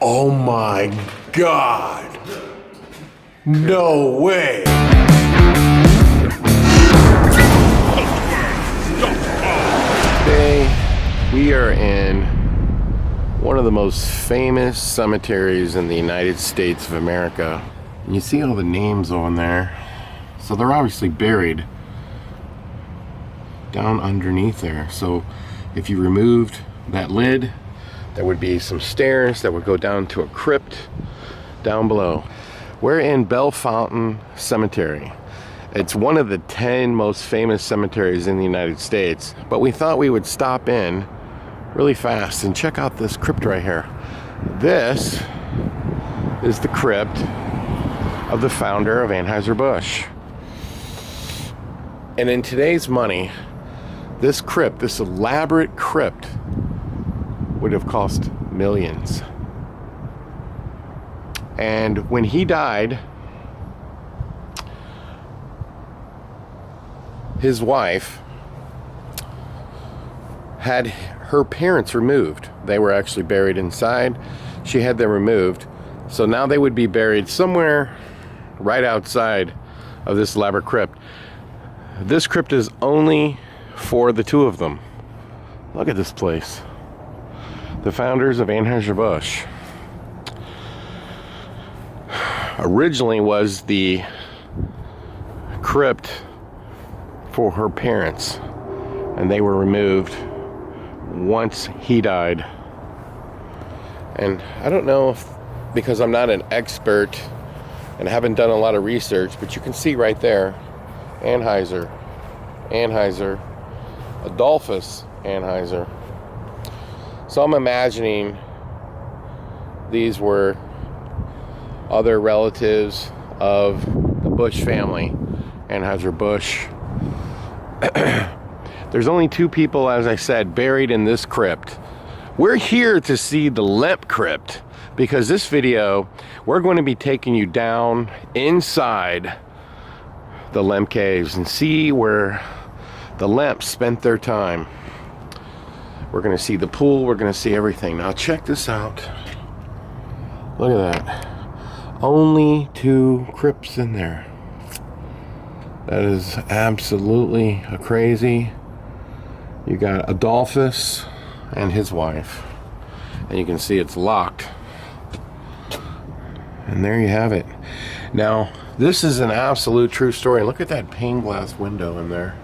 Oh my God! No way! Today, we are in one of the most famous cemeteries in the United States of America. And you see all the names on there. So they're obviously buried down underneath there. So if you removed that lid, there would be some stairs that would go down to a crypt down below. We're in Bellefontaine Cemetery. It's one of the 10 most famous cemeteries in the United States, but we thought we would stop in really fast and check out this crypt right here. This is the crypt of the founder of Anheuser-Busch. And in today's money, this crypt, this elaborate crypt, would have cost millions. And when he died, his wife had her parents removed. They were actually buried inside. She had them removed. So now they would be buried somewhere right outside of this elaborate crypt. This crypt is only for the two of them. Look at this place. The founders of Anheuser-Busch. Originally was the crypt for her parents, and they were removed once he died. And I don't know if, because I'm not an expert and haven't done a lot of research, but you can see right there, Anheuser, Adolphus Anheuser. So I'm imagining these were other relatives of the Busch family, Anheuser-Busch. There's only two people, as I said, buried in this crypt. We're here to see the Lemp Crypt, because this video, we're going to be taking you down inside the Lemp Caves and see where the Lemps spent their time. We're going to see the pool, we're going to see everything. Now check this out. Look at that. Only two crypts in there. That is absolutely crazy. You got Adolphus and his wife. And you can see it's locked. And there you have it. Now, this is an absolute true story. Look at that pane glass window in there.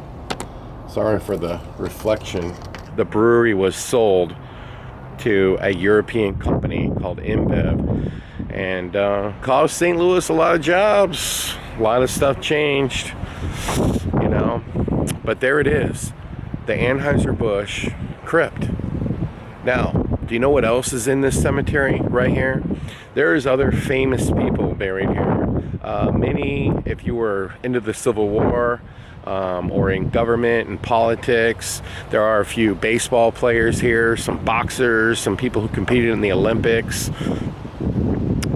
Sorry for the reflection. The brewery was sold to a European company called InBev, and caused St. Louis a lot of jobs. A lot of stuff changed, you know. But there it is, the Anheuser-Busch Crypt. Now, do you know what else is in this cemetery right here? There's other famous people buried here. Many, if you were into the Civil War, or in government and politics. There are a few baseball players here, some boxers, some people who competed in the Olympics.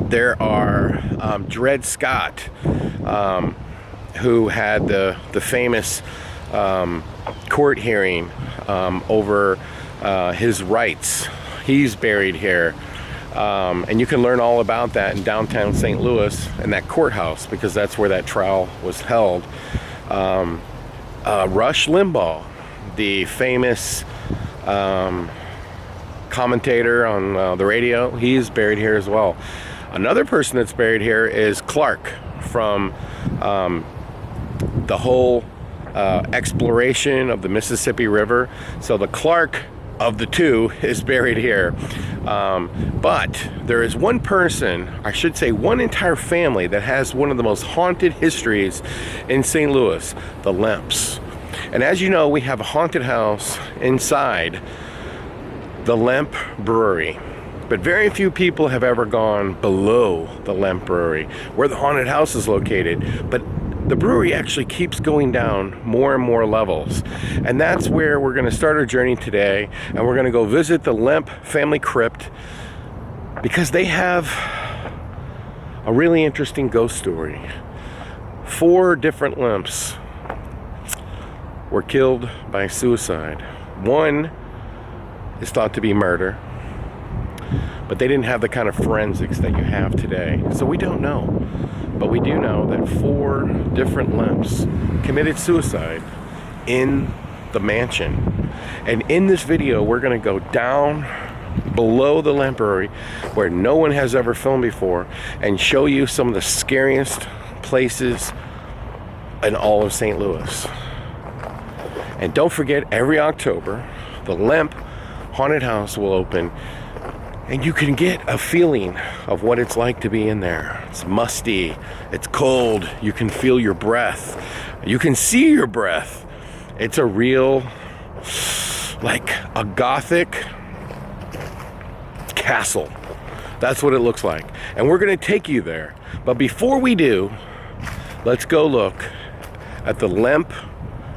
There are Dred Scott, who had the famous court hearing over his rights. He's buried here. And you can learn all about that in downtown St. Louis in that courthouse, because that's where that trial was held. Rush Limbaugh, the famous commentator on the radio, he's buried here as well. Another person that's buried here is Clark, from the whole exploration of the Mississippi River. So the Clark of the two is buried here. But there is one person, I should say one entire family, that has one of the most haunted histories in St. Louis, the Lemps. And as you know, we have a haunted house inside the Lemp Brewery. But very few people have ever gone below the Lemp Brewery, where the haunted house is located. But the brewery actually keeps going down more and more levels. And that's where we're going to start our journey today. And we're going to go visit the Lemp family crypt, because they have a really interesting ghost story. 4 different Lemps were killed by suicide. One is thought to be murder. but they didn't have the kind of forensics that you have today. So we don't know. But we do know that 4 different Lemps committed suicide in the mansion. And in this video, we're going to go down below the Lemp Brewery, where no one has ever filmed before, and show you some of the scariest places in all of St. Louis. And don't forget, every October, the Lemp Haunted House will open, and you can get a feeling of what it's like to be in there. It's musty, it's cold, you can feel your breath, you can see your breath. It's a real, like a gothic castle. That's what it looks like. And we're gonna take you there. But before we do, let's go look at the Lemp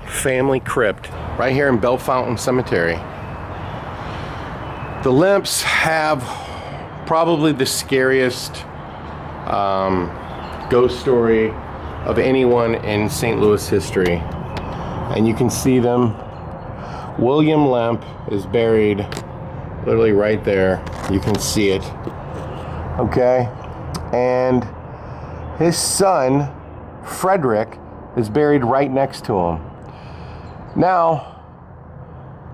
family crypt right here in Bell Fountain Cemetery. The Lemps have probably the scariest ghost story of anyone in St. Louis history. And you can see them. William Lemp is buried literally right there. You can see it. Okay? And his son, Frederick, is buried right next to him. Now,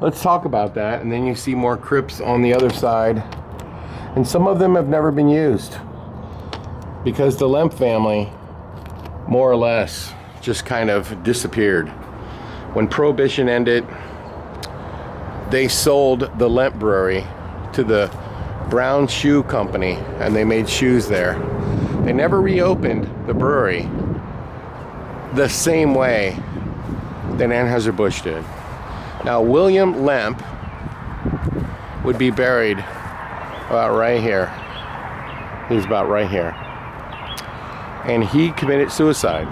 let's talk about that, and then you see more crypts on the other side. And some of them have never been used because the Lemp family, more or less, just kind of disappeared. When Prohibition ended, they sold the Lemp Brewery to the Brown Shoe Company, and they made shoes there. They never reopened the brewery the same way that Anheuser-Busch did. Now, William Lemp would be buried about right here. He's about right here. And he committed suicide.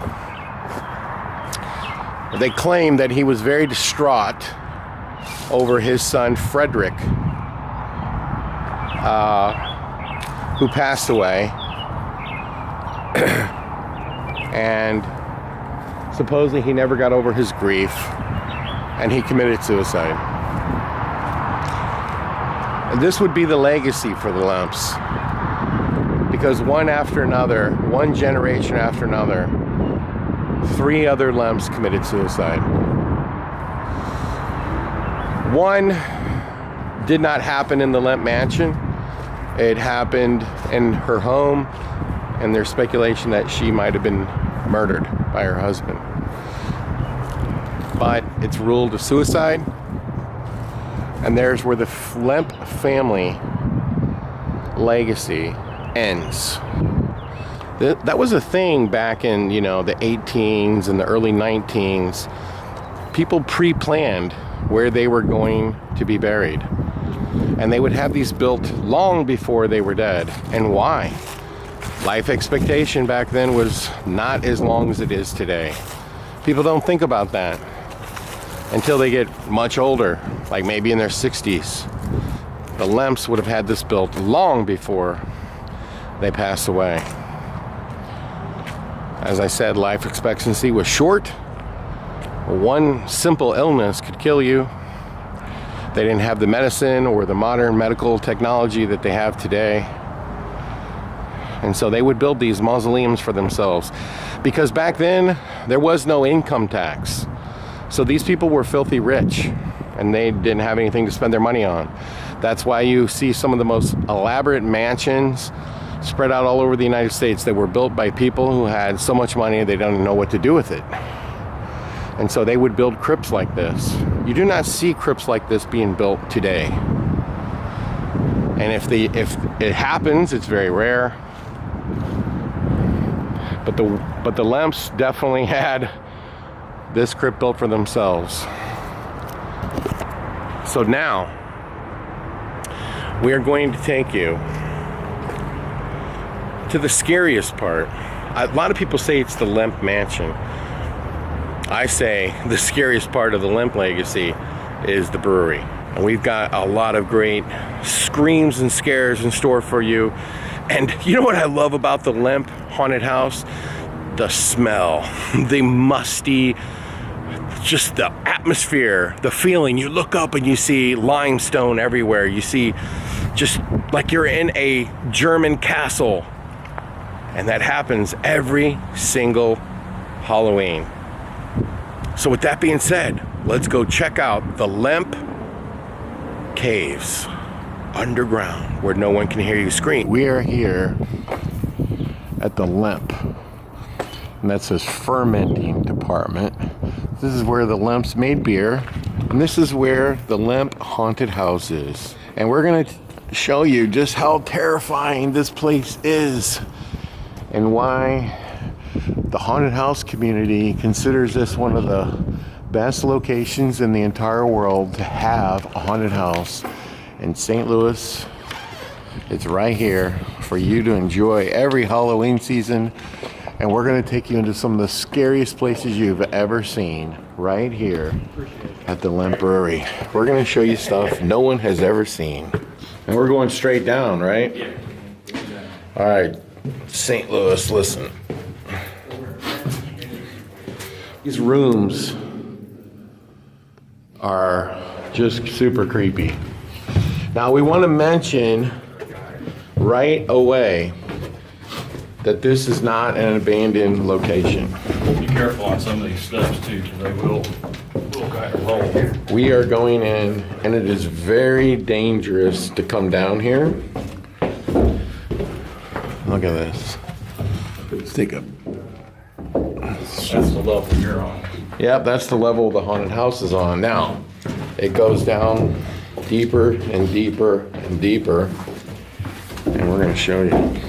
They claim that he was very distraught over his son, Frederick, who passed away. And supposedly he never got over his grief, and he committed suicide. And this would be the legacy for the Lemps, because one after another, one generation after another, 3 other Lemps committed suicide. One did not happen in the Lemp mansion. It happened in her home, and there's speculation that she might have been murdered by her husband. But it's ruled a suicide, and there's where the Lemp family legacy ends. That was a thing back in, the 18s and the early 19s. People pre-planned where they were going to be buried, and they would have these built long before they were dead. And why? Life expectation back then was not as long as it is today. People don't think about that until they get much older, like maybe in their 60s. The Lemps would have had this built long before they passed away. As I said, life expectancy was short. One simple illness could kill you. They didn't have the medicine or the modern medical technology that they have today. And so they would build these mausoleums for themselves, because back then there was no income tax. So these people were filthy rich, and they didn't have anything to spend their money on. That's why you see some of the most elaborate mansions spread out all over the United States that were built by people who had so much money they don't know what to do with it. And so they would build crypts like this. You do not see crypts like this being built today. And if it happens, it's very rare. But the Lemps definitely had this crypt built for themselves. So now we are going to take you to the scariest part. A lot of people say it's the Lemp mansion. I say the scariest part of the Lemp legacy is the brewery. And we've got a lot of great screams and scares in store for you. And you know what I love about the Lemp haunted house? The smell, the musty, just the atmosphere, the feeling. You look up and you see limestone everywhere. You see just like you're in a German castle. And that happens every single Halloween. So with that being said, let's go check out the Lemp Caves underground where no one can hear you scream. We are here at the Lemp, and that's his fermenting department. This is where the Lemps made beer, and this is where the Lemp haunted house is. And we're gonna show you just how terrifying this place is and why the haunted house community considers this one of the best locations in the entire world to have a haunted house. In St. Louis, it's right here for you to enjoy every Halloween season. And we're gonna take you into some of the scariest places you've ever seen right here at the Lemp Brewery. We're gonna show you stuff no one has ever seen. And we're going straight down, right? Yeah. All right, St. Louis, listen. These rooms are just super creepy. Now we want to mention right away that this is not an abandoned location. Be careful on some of these steps too, because they will kind of roll. We are going in, and it is very dangerous to come down here. Look at this. Let's take a. That's the level you're on. Yep, that's the level the haunted house is on. Now, it goes down deeper and deeper and deeper, and we're going to show you.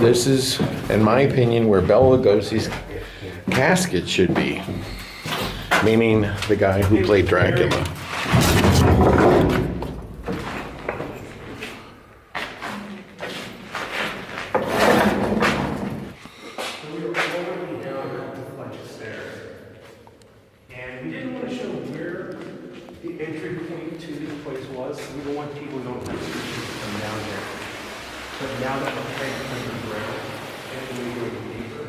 This is, in my opinion, where Bela Lugosi's casket should be, meaning the guy who played Dracula. And we didn't want to show where the entry point to this place was. We don't want people going to come down here. But now that we're heading under the ground, and we go deeper.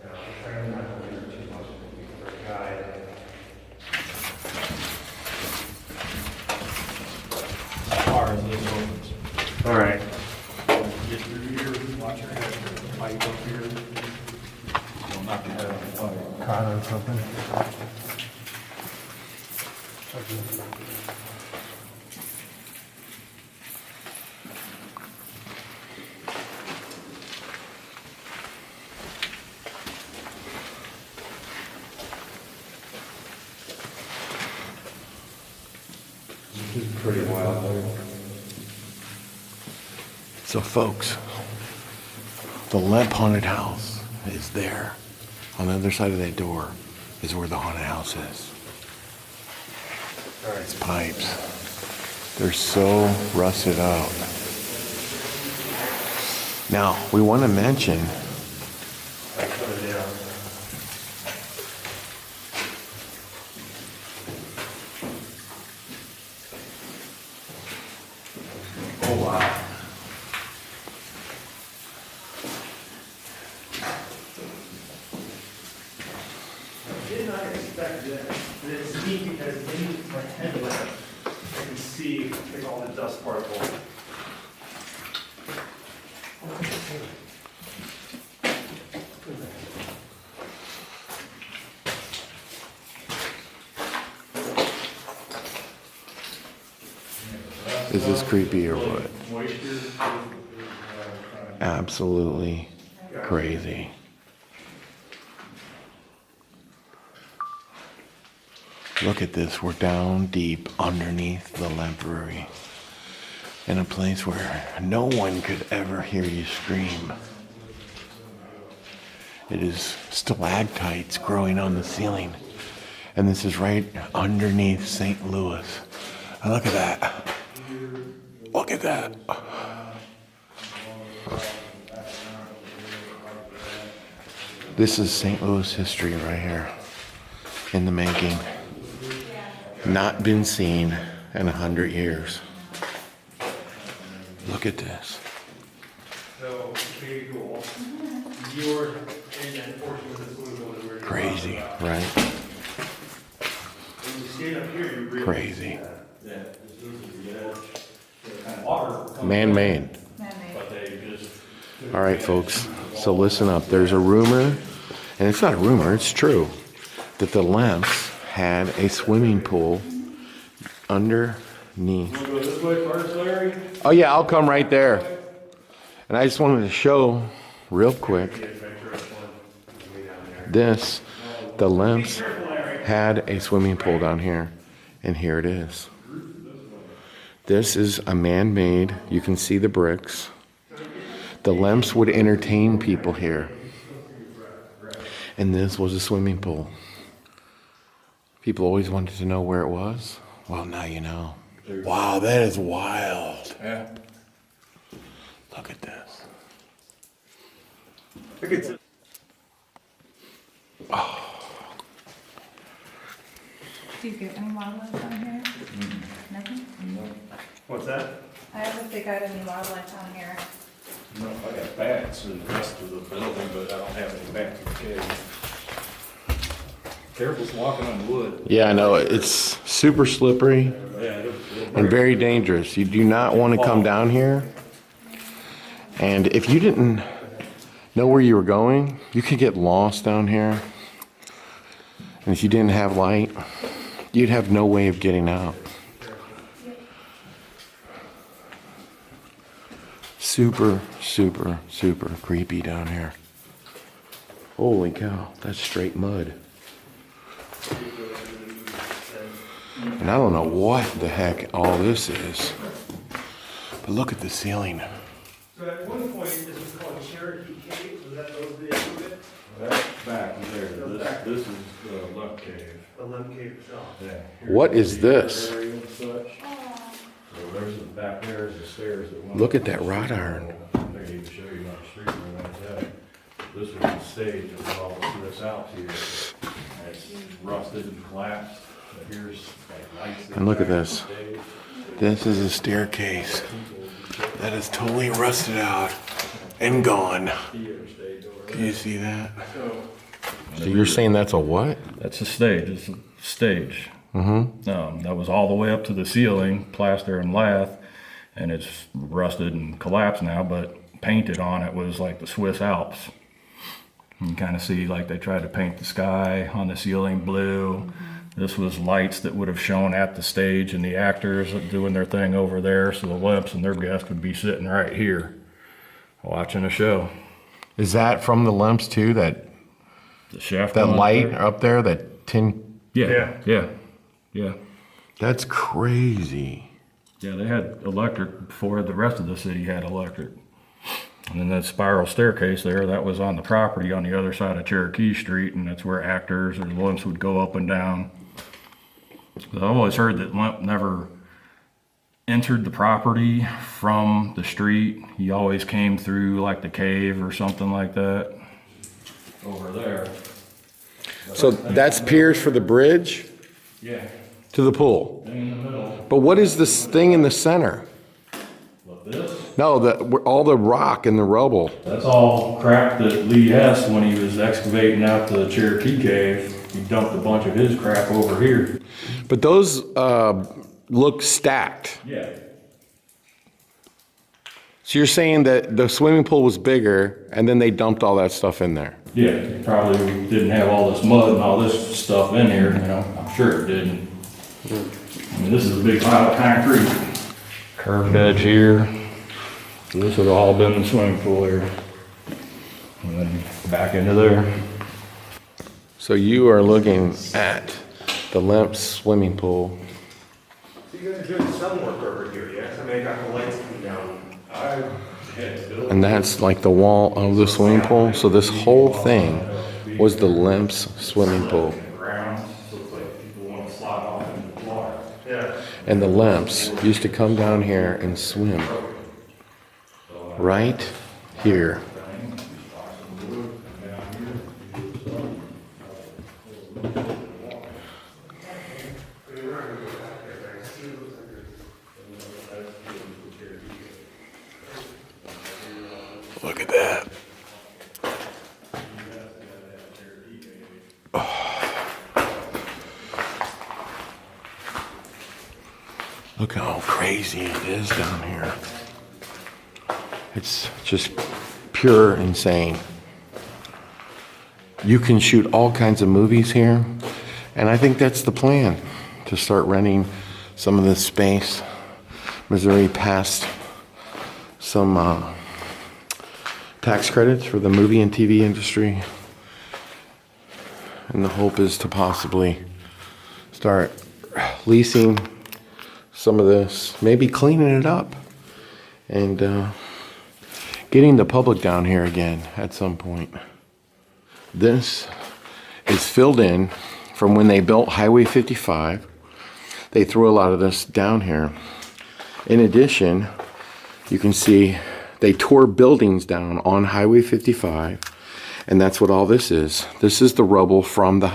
Now, I'm trying not to linger too much for a guide. As far as this opens. All right. Get through here, watch your head, pipe up here. You'll knock your head on fire. Caught on something. This is pretty wild. So folks, the Lemp haunted house is there. On the other side of that door is where the haunted house is. These pipes, they're so rusted out. Now, we want to mention Did not expect this, but it's neat because in my headlamp, I can see like all the dust particles. Is this creepy or what? Absolutely crazy. Look at this. We're down deep underneath the Lemp Brewery in a place where no one could ever hear you scream. It is stalactites growing on the ceiling. And this is right underneath St. Louis. Now look at that. Look at that. This is St. Louis history right here in the making. Not been seen in 100 years. Look at this. So, pretty cool. You're in that portion of the swimming pool that we're Crazy, right? And you stand up here, you really Crazy. see that. Yeah, this is the edge. Kind of water comes Man-made. but they just. All right, folks. So listen up. There's a rumor, and it's not a rumor, it's true, that the Lemps had a swimming pool underneath. Wanna go this way first, Larry? Oh yeah, I'll come right there. And I just wanted to show real quick this. The Lemps had a swimming pool down here, and here it is. This is a man-made, you can see the bricks. The Lemps would entertain people here. And this was a swimming pool. People always wanted to know where it was. Well, now you know. Wow, that is wild. Yeah. Look at this. Look at Do you get any wildlife down here? Nothing? What's that? I asked if they got any wildlife down here. No, I got bats in the rest of the building, but I don't have any bats in the cave. Careful walking on wood. Yeah, I know. It's super slippery Yeah, it'll and very dangerous. You do not want to come down here. And if you didn't know where you were going, you could get lost down here. And if you didn't have light, you'd have no way of getting out. Super, super, super creepy down here. Holy cow, that's straight mud. And I don't know what the heck all this is. But look at the ceiling. So at one point, this was called Cherokee Cave, was that those the name of it? That's back there. This is the Lemp Cave. The Lemp Cave itself. Yeah. What is this? Area and such. So there's the back there's the stairs that went. Look at that wrought iron. I can even show you on the street where we went at. This was the stage that was all this out here. And it's rusted and collapsed. But here's like lights. And look at back this. on the stage. This is a staircase that is totally rusted out and gone. Theater stage over Can there. you see that? So So you're saying that's a what? that's a stage. It's a stage. That was all the way up to the ceiling, plaster and lath, and it's rusted and collapsed now. But painted on it was like the Swiss Alps. You can kind of see like they tried to paint the sky on the ceiling blue. This was lights that would have shone at the stage and the actors doing their thing over there. So the Lemps and their guests would be sitting right here watching a show. Is that from the Lemps too? That The chef. that going light there. up there, that tin? Yeah, yeah, yeah. That's crazy. Yeah, they had electric before the rest of the city had electric. And then that spiral staircase there, that was on the property on the other side of Cherokee Street, and that's where actors or the Lemps would go up and down. So I've always heard that Lemp never entered the property from the street. He always came through like the cave or something like that. Over there. So that's piers for the bridge Yeah, to the pool. thing in the middle. But what is this thing in the center? Look this. No, all the rock and the rubble. That's all crap that Lee Hess, when he was excavating out the Cherokee Cave, he dumped a bunch of his crap over here. But those look stacked. Yeah. So you're saying that the swimming pool was bigger and then they dumped all that stuff in there? Yeah, it probably didn't have all this mud and all this stuff in here, you know, I'm sure it didn't. I mean, this is a big pile of concrete. Curved edge here. So this would have all been the swimming pool here. And then back into there. So you are looking at the Lemp swimming pool. So you guys are doing some work over here, yeah? Somebody got the lights coming down. And that's like the wall of the swimming pool. So this whole thing was the Lemp's swimming pool. Ground, so it's like people want to slide off into the water. Yeah. And the Lemps used to come down here and swim. Right here. Look at that. crazy it is down here. It's just pure insane. You can shoot all kinds of movies here, and I think that's the plan, to start renting some of this space. Missouri passed some tax credits for the movie and TV industry, and the hope is to possibly start leasing some of this, maybe cleaning it up, and getting the public down here again at some point. This is filled in from when they built Highway 55. They threw a lot of this down here. In addition, you can see they tore buildings down on Highway 55, and that's what all this is. This is the rubble from the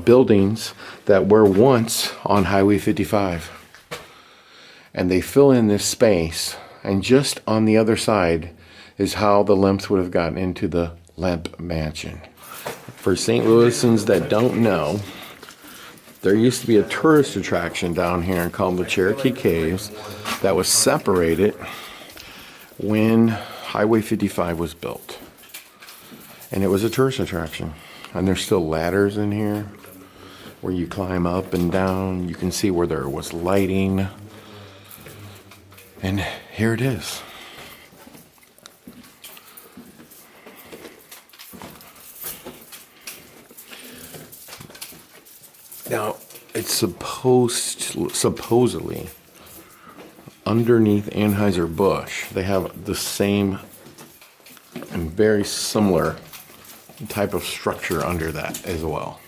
buildings that were once on Highway 55. And they fill in this space, and just on the other side is how the Lemps would have gotten into the Lemp Mansion. For St. Louisans that don't know, there used to be a tourist attraction down here called the Cherokee Caves that was separated when Highway 55 was built. And it was a tourist attraction. And there's still ladders in here where you climb up and down. You can see where there was lighting. And here it is. Now, it's supposedly underneath Anheuser-Busch, they have the same and very similar type of structure under that as well.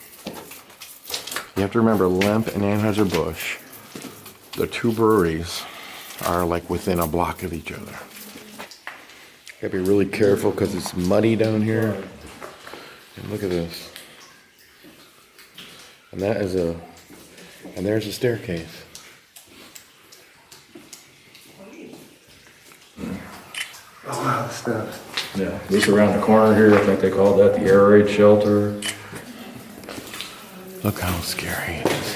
You have to remember, Lemp and Anheuser-Busch, the two breweries, are like within a block of each other. Gotta be really careful because it's muddy down here. And look at this. And there's a staircase. Oh, wow, stuff. Yeah, look around the corner here, I think they call that the air raid shelter. Look how scary it is.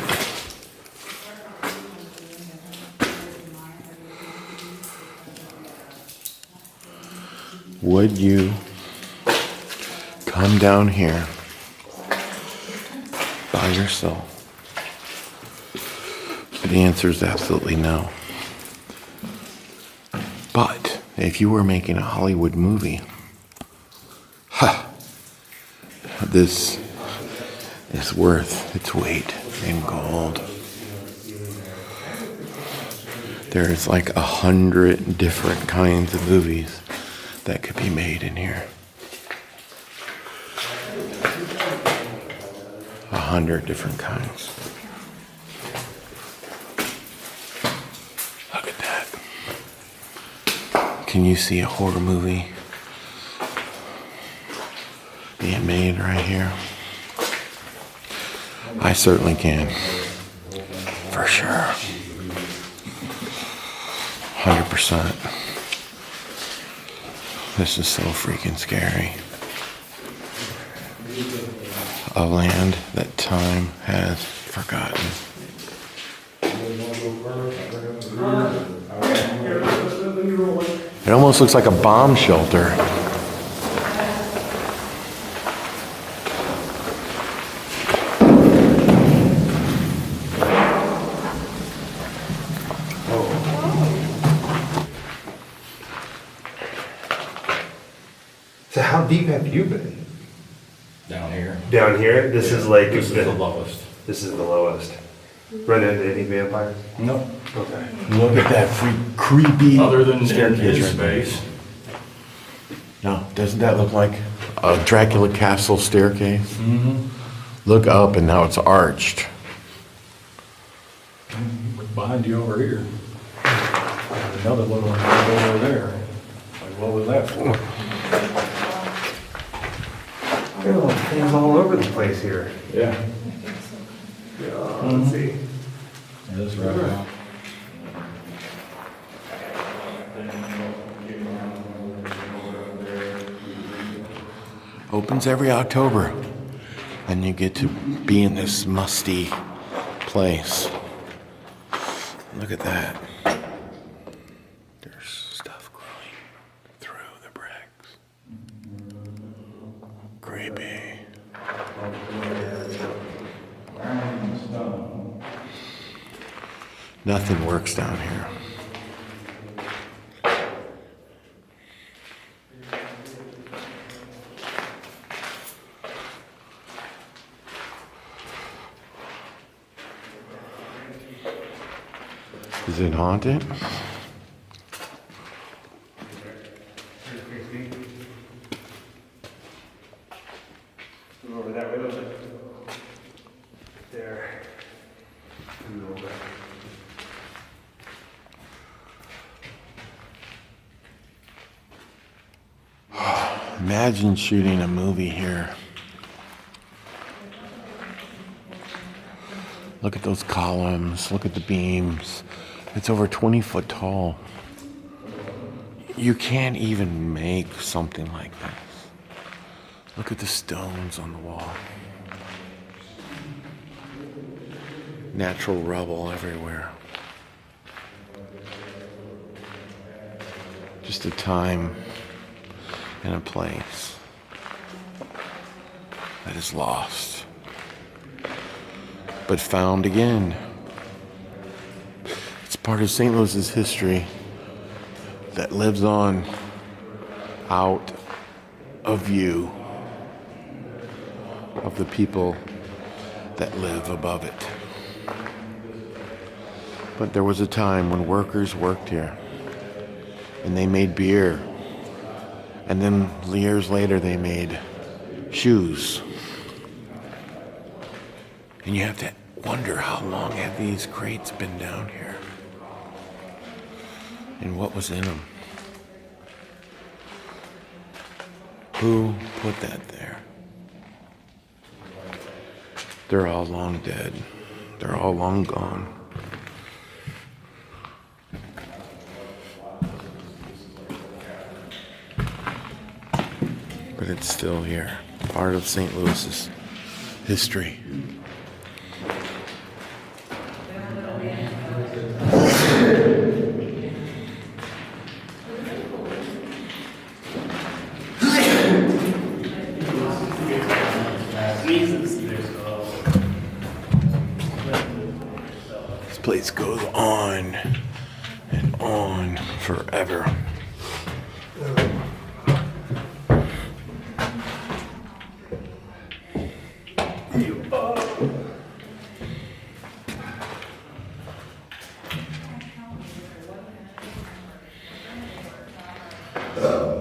Would you come down here by yourself? The answer is absolutely no. But if you were making a Hollywood movie, this is worth its weight in gold. There's like 100 different kinds of movies that could be made in here. 100 different kinds. Look at that. Can you see a horror movie being made right here? I certainly can. For sure. 100%. This is so freaking scary. A land that time has forgotten. It almost looks like a bomb shelter. So how deep have you been? Down here. Down here? This is like This is the lowest. This is the lowest. Run into any vampires? No. Okay. Look at that creepy Other than in staircase his right there. space. No, doesn't that look like a Dracula castle staircase? Mm-hmm. Look up and now it's arched. Look behind you over here. Another little one right over there. Like, what was that for? There are things all over the place here. Yeah. Let's see. That's right. Opens every October. And you get to be in this musty place. Look at that. There's stuff growing through the bricks. Creepy. Nothing works down here. Is it haunted? Over that way, those are there. And over. Imagine shooting a movie here. Look at those columns. Look at the beams. It's over 20 foot tall. You can't even make something like this. Look at the stones on the wall. Natural rubble everywhere. Just a time and a place that is lost, but found again. It's part of St. Louis's history that lives on out of view of the people that live above it. But there was a time when workers worked here and they made beer, and then years later they made shoes. And you have to wonder, how long have these crates been down here? And what was in them? Who put that there? They're all long dead. They're all long gone. But it's still here, part of St. Louis's history. This place goes on and on forever.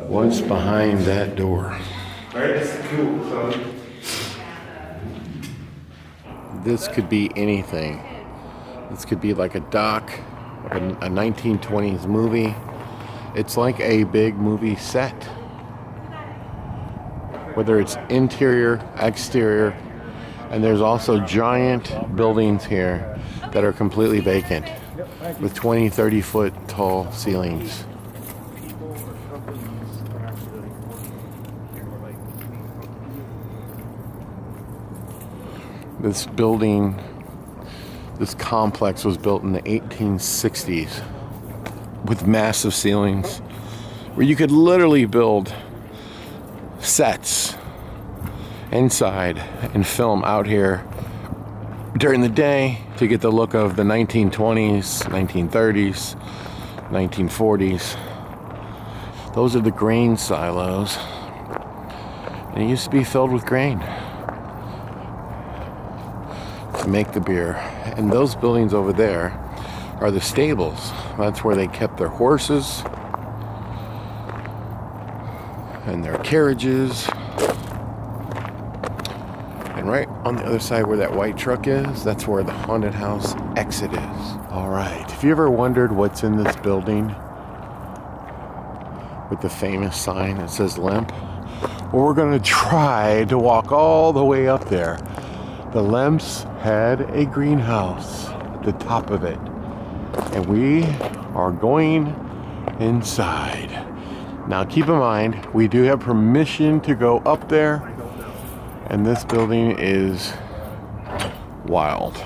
What's behind that door? This could be anything. This could be like a doc, like a 1920s movie. It's like a big movie set. Whether it's interior, exterior, and there's also giant buildings here that are completely vacant with 20, 30 foot tall ceilings. This building, this complex was built in the 1860s with massive ceilings where you could literally build sets inside and film out here during the day to get the look of the 1920s, 1930s, 1940s. Those are the grain silos. And it used to be filled with grain to make the beer. And those buildings over there are the stables. That's where they kept their horses and their carriages. And right on the other side where that white truck is, that's where the haunted house exit is. All right, if you ever wondered what's in this building with the famous sign that says Lemp, well, we're gonna try to walk all the way up there. The Lemps had a greenhouse at the top of it, and we are going inside. Now keep in mind, we do have permission to go up there, and this building is wild.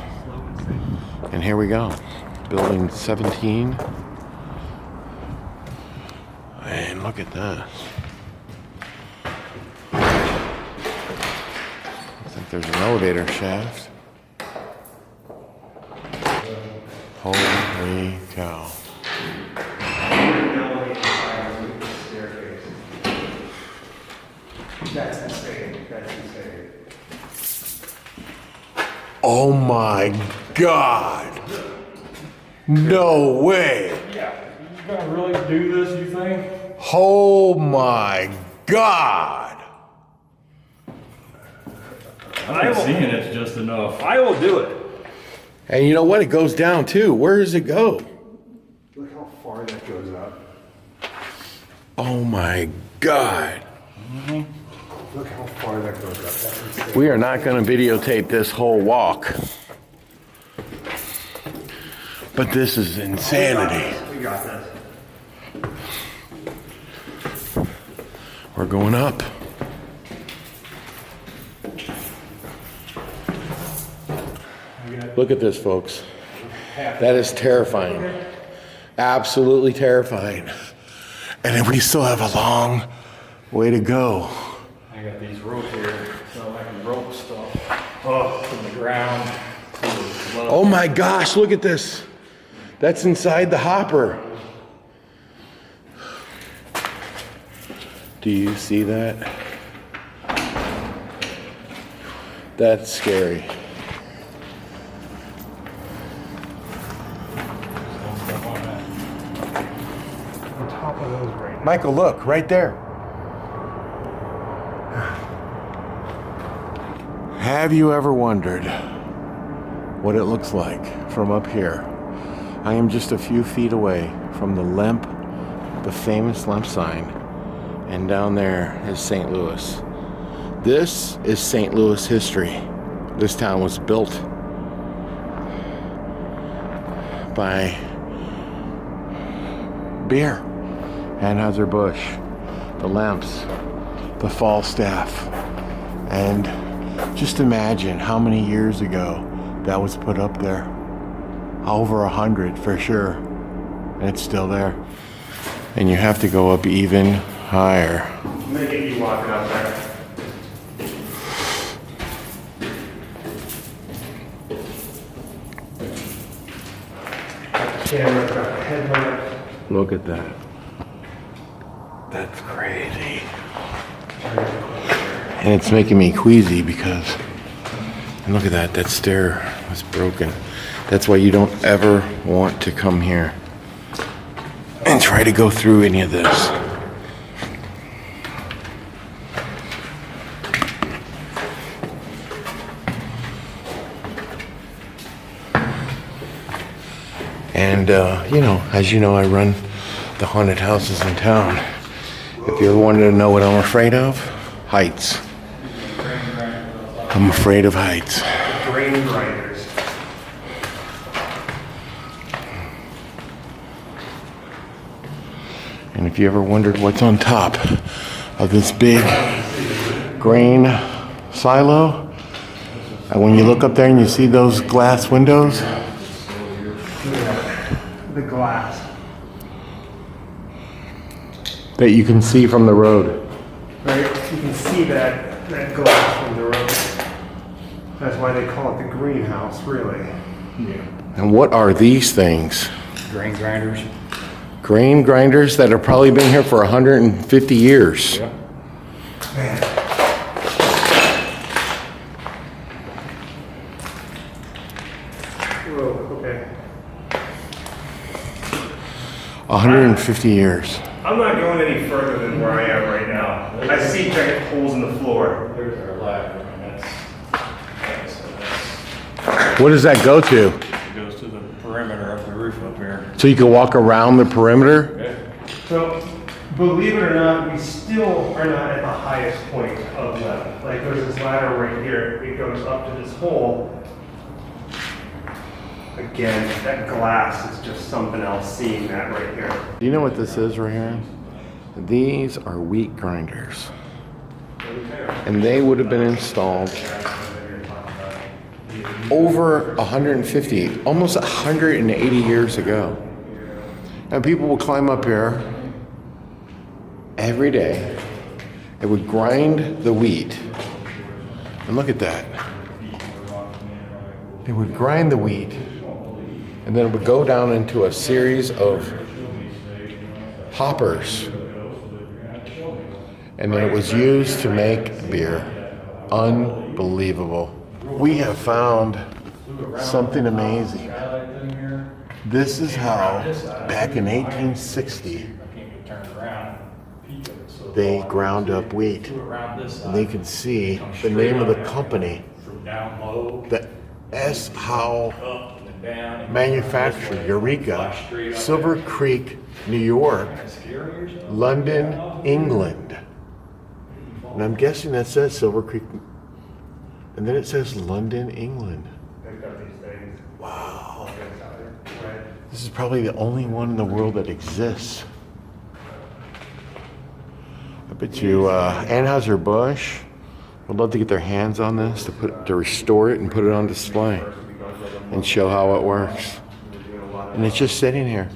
And here we go, building 17. And look at that. Looks like there's an elevator shaft. Holy cow. That's insane. That's insane. Oh my God. No way. Yeah, you gonna really do this, you think? Oh my God. I'm seeing it's just enough. I will do it. And you know what? It goes down too. Where does it go? Look how far that goes up. Oh my God. Look how far that goes up. That's insane. We are not going to videotape this whole walk. But this is insanity. We got this. We're going up. Look at this, folks. That is terrifying. Absolutely terrifying. And then we still have a long way to go. I got these ropes here, so I can rope stuff up from the ground. Oh my gosh, look at this. That's inside the hopper. Do you see that? That's scary. On top of those right now. Michael, look, right there. Have you ever wondered what it looks like from up here? I am just a few feet away from the Lemp, the famous Lemp sign, and down there is St. Louis. This is St. Louis history. This town was built by beer, Anheuser-Busch, the Lemps, the Falstaff, and just imagine how many years ago that was put up there. Over 100 for sure, and it's still there. And you have to go up even higher. I'm gonna get you walking up there. Camera, got a headlamp. Look at that. That's crazy. And it's making me queasy because, and look at that, that stair was broken. That's why you don't ever want to come here and try to go through any of this. And, as you know, I run the haunted houses in town. If you ever wanted to know what I'm afraid of, heights. I'm afraid of heights. Grain grinders. And if you ever wondered what's on top of this big grain silo, and when you look up there and you see those glass windows, The glass. that you can see from the road. Right? You can see that glass from the road. That's why they call it the greenhouse, really. Yeah. And what are these things? Grain grinders. Grain grinders that have probably been here for 150 years. Yeah. Man. Whoa, okay. 150 years. I'm not going any further than where I am right now. I see giant holes in the floor. There's our ladder, and that's What does that go to? it goes to the perimeter of the roof up here. So you can walk around the perimeter? Okay. So, believe it or not, we still are not at the highest point of level. Like, there's this ladder right here. It goes up to this hole. Again, that glass is just something else, seeing that right here. Do you know what this is right here? These are wheat grinders. And they would have been installed over 150, almost 180 years ago. And people would climb up here every day. They would grind the wheat. And look at that. They would grind the wheat, and then it would go down into a series of hoppers. And then it was used to make beer. Unbelievable. We have found something amazing. This is how, back in 1860, they ground up wheat. And you can see the name of the company, the S. Howe Manufacturer, Eureka, Silver Creek, New York, London, England. And I'm guessing that says Silver Creek, and then it says London, England. Wow. This is probably the only one in the world that exists. I bet you Anheuser-Busch would love to get their hands on this to restore it and put it on display and show how it works. And it's just sitting here.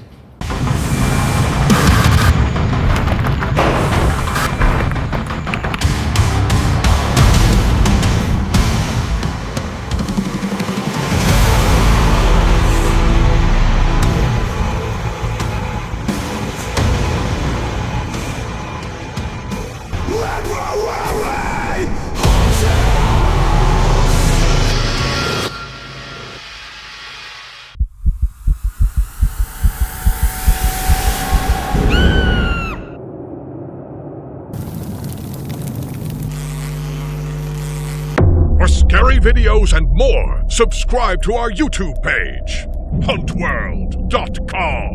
For scary videos and more, subscribe to our YouTube page, huntworld.com.